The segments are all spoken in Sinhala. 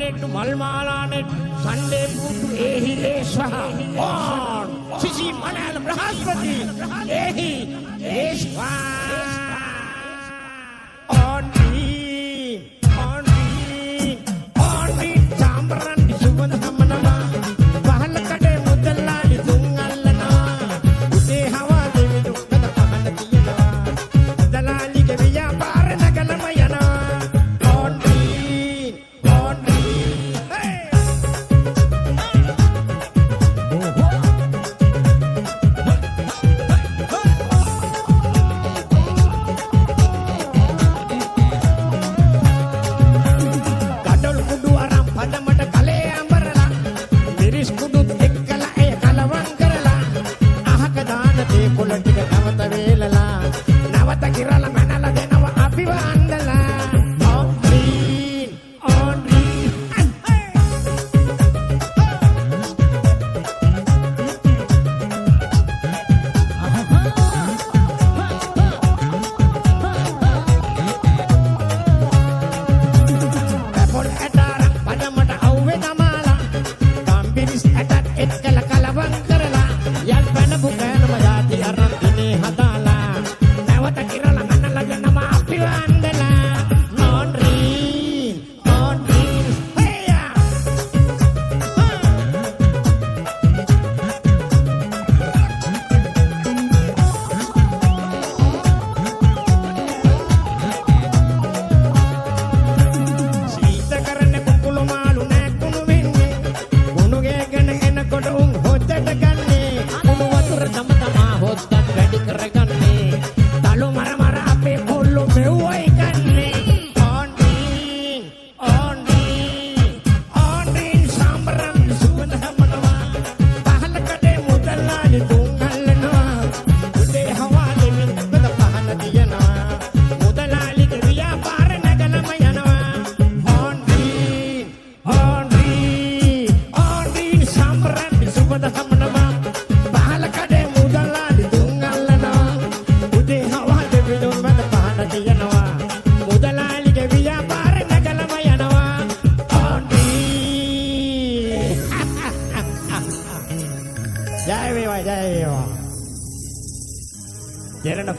net, Malmala net, Sunday food, Ehi Eswaha, on Sisi Manal Brahaspati, Ehi Eswaha, on me, Sambaran di Subhan Hamanama, Bahalakade Mudala di Tungalana, Ude Hawa Devi Dukata Pamanatiyana, Dalali Keviya Paranagalamayana.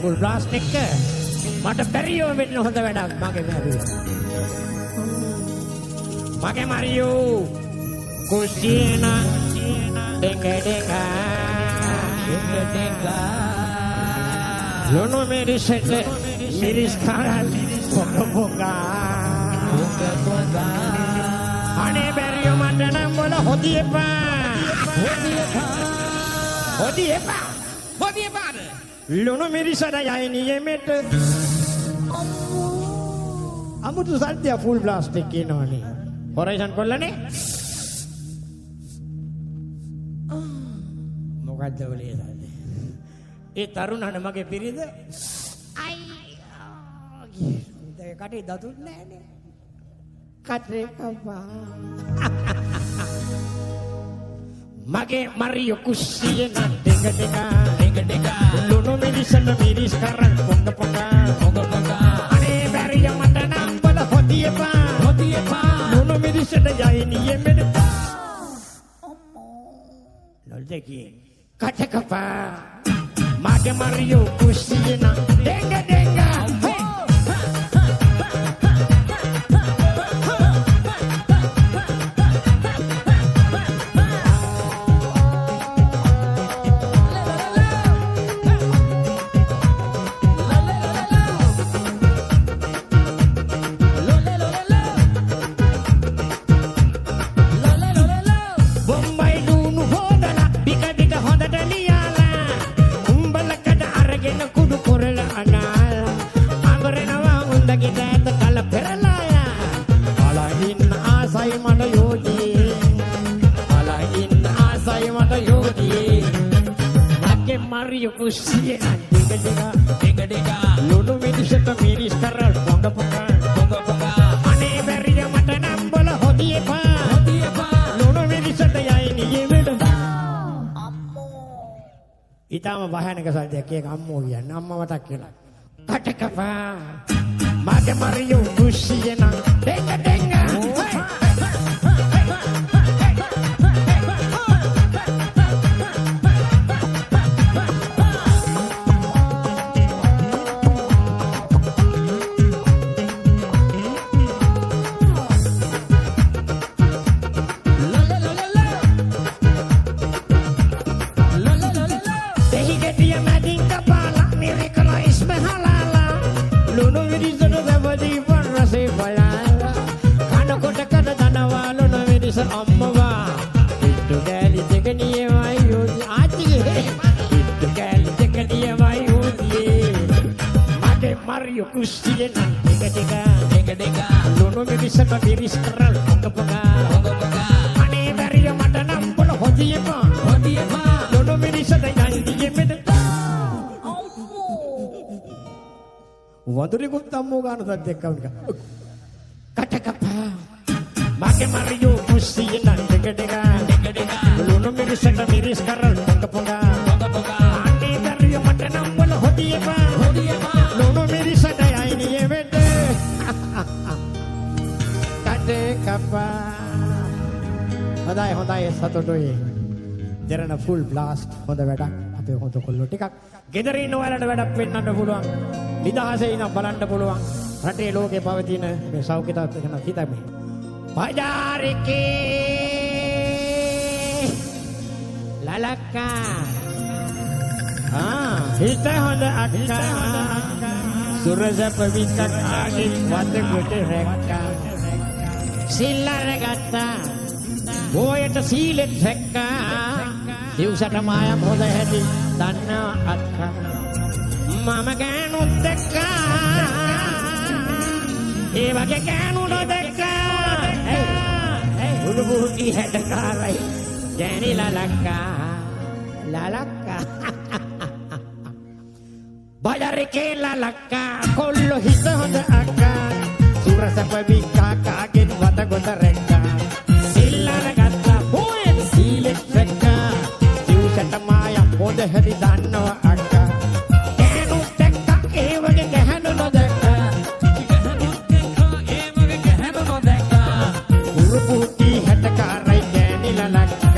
Full plastic මට බැරියෝ වෙන්න හොඳ වැඩක් මගේ මැරියෝ මගේ මරියෝ කුසිනා ඩෙංග ලොනු මිරිසෙට මිරිස් කාරල් පොගා අනේ බැරියෝ මට නම් වල හොදි එපා Lono mirisada yaini yemet amutu satya full plastic kinoni horizon kollane මොකද්ද ඔලේ දාන්නේ ඒ තරුණාට මගේ පිරිද අයි කටේ දතුත් නෑනේ කටේ කපා Mage Mario kusiyena denga Lono mirisana miris karan ponga ane bariya mata nambala hodiyepa Lono mirisana yaini yemen loldeki katakapa Mage Mario kusiyena denga Mario kusiyena denga Lono mirisana miris karal ponga ane bariya mata nambala hodiyepa Lono mirisana yaini yemen itama bahanaka sadyak එක අම්මෝ කියන්නේ අම්මා මතක් කියලා කටකපා Mage Mario kusiyena denga දවදී වරසේ බලලා කනකොට කන දනවාලු නොවෙනිස අම්මවා පිටු කෑලි දෙක නියමයි යෝදි ආච්චිගේ පිටු කෑලි දෙක නියමයි යෝදි මගේ මරියෝ කුස්සියේ නම් ටික ලුණු මිරිසට මිරිස් කරල් හොඟපගා අනේ බැරිය මට නම් බොල හොදියපා ලුණු මිරිසට යන්දියේ මෙද වතුරෙකුත් අම්මෝ ගන්නවත් එක්කම නිකන් කටකපා මගේ මරියෝ කුස්සියේ නම් ටික ලුණු මිරිසට මිරිස් කරල් හොඟපගා අනේ බැරිය මට නම් බොල හොදියපා ලුණු මිරිසට යන්දියේ මෙද කපා හොඳයි සතුටුයි දෙරණ ෆුල් බ්ලාස්ට් හොඳ වැඩක් අපේ හොඳ කොල්ලෝ ටිකක් ගෙදර ඉන්න ඔයාලට වැඩක් වෙන්නන්න පුළුවන් නිදහසේ ඉන්න බලන්න පුළුවන් රටේ ලෝකේ පවතින මේ සෞඛ්‍ය තත්ත්ව ගැන හිතන්නේ බජාරිකේ ලලක්කා හිත හොඳ අක්කා සුරසප විකක් ආගේ වද කොට රැක්කා සිල්ලර ගත්තා බෝයට සීලෙත් හැක්කා දිවසට මායම් හොඳ හැටි දන්නා අක්කා මම ගෑනුත් දැක්කා ඒ වගේ ගෑනු නොදැක්කා උඩු බුහුටි හැටකාරයි ගෑණි ලලක්කා බජාරිකේ ලලක්කා කොල්ලෝ හිත හොඳ අක්කා සුරසප විකා කාගෙන් වද ගොත රැක්කා සිල්ලර ගත්තා බෝයෙන් සීලෙත් රැක්කා දිවසට මායම් හොඳ හැටි දන්නවා අක්කා ගෑනු දැක්කා ඒ වගේ ගැහණු නොදැක්කා උරු පුටි හැටකාරයි ගෑණි ලලක්කා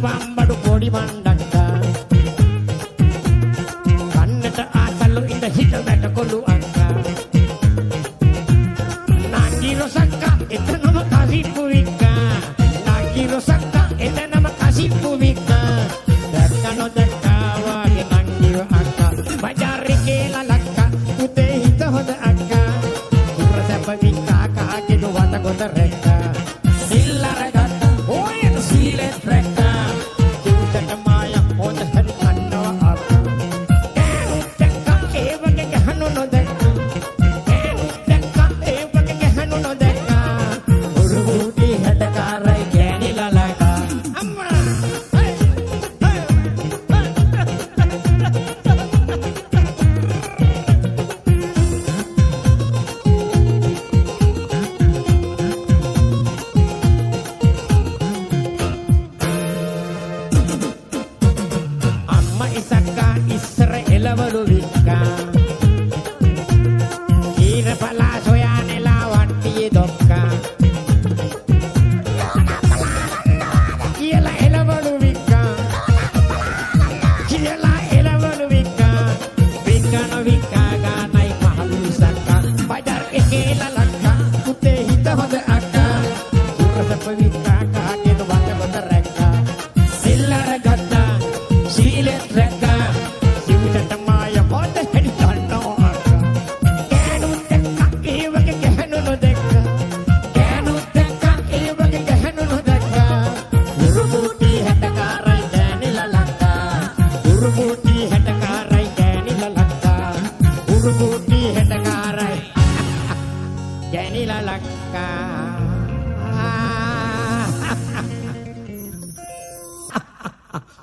වම්බඩු පොඩි මණ්ඩක්කා කන්නට ආසල්ලු ඉඳ හිට වැට කොළු අක්කා නාගි රොසක්කා එතනම කසිප්පු වික්කා නාගි රොසක්කා එතනම කසිප්පු වික්කා දැක්ක නොදැක්කා වාගේ නංගිව අක්කා බජාරිකේ ලලක්කා උතේ හිත හොඳ අක්කා සුරසප වික්කා කාගෙනු වත ගොත රැක්කා සිල්ලර ගත්තා ඕයන සීලෙත් රැක්කා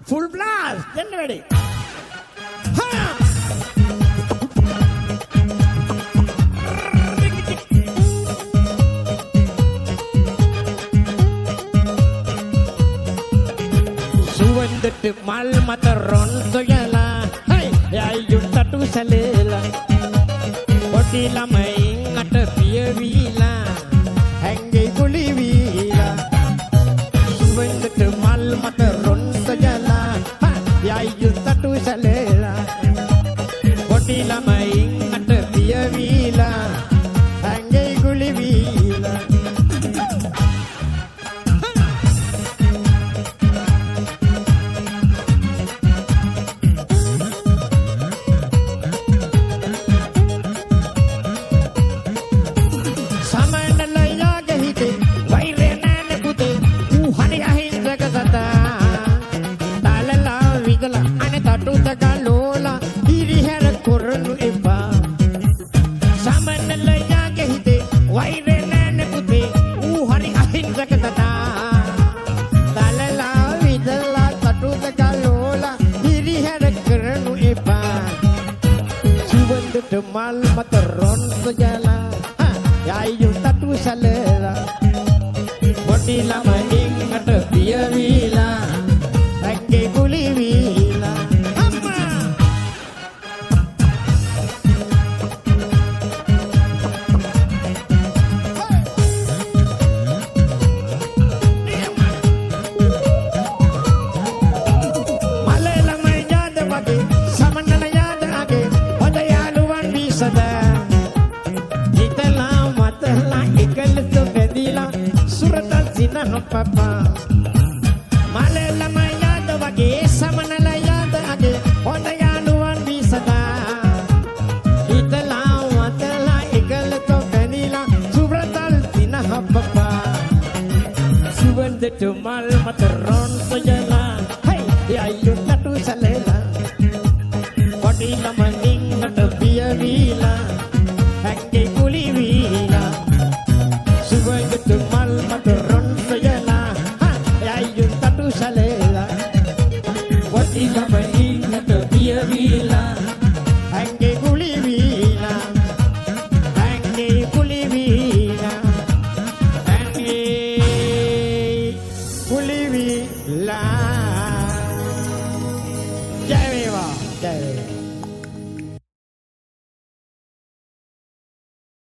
Full blast! Get ready! Suwendete mal mata ronto yala, hey, ya yunta tu salela. Odi lamai ngata piye vila, henge kuli vila. Suwendete mal mata ronto yala, hey, ya yunta tu salela. පොඩි ළමයින් අට පියවිලා ඇඟේ ගුලි වීලා mal materon sejala yayu tatu salela bodi lama ing ada dia wila lagi guli wila amma male lama jada bagi samana jada age sada itala matla ikal to bedila suratal sinah papa malela mayada wage samanala yada age odayaluwan bisada itala matla ikal to bedila suratal sinah papa subande to mal matron sojala hey ayun tatu salela padi lamaning nat biya Hake kuli wila Subay ketumal maturon sayala Ha, ayun tatu sale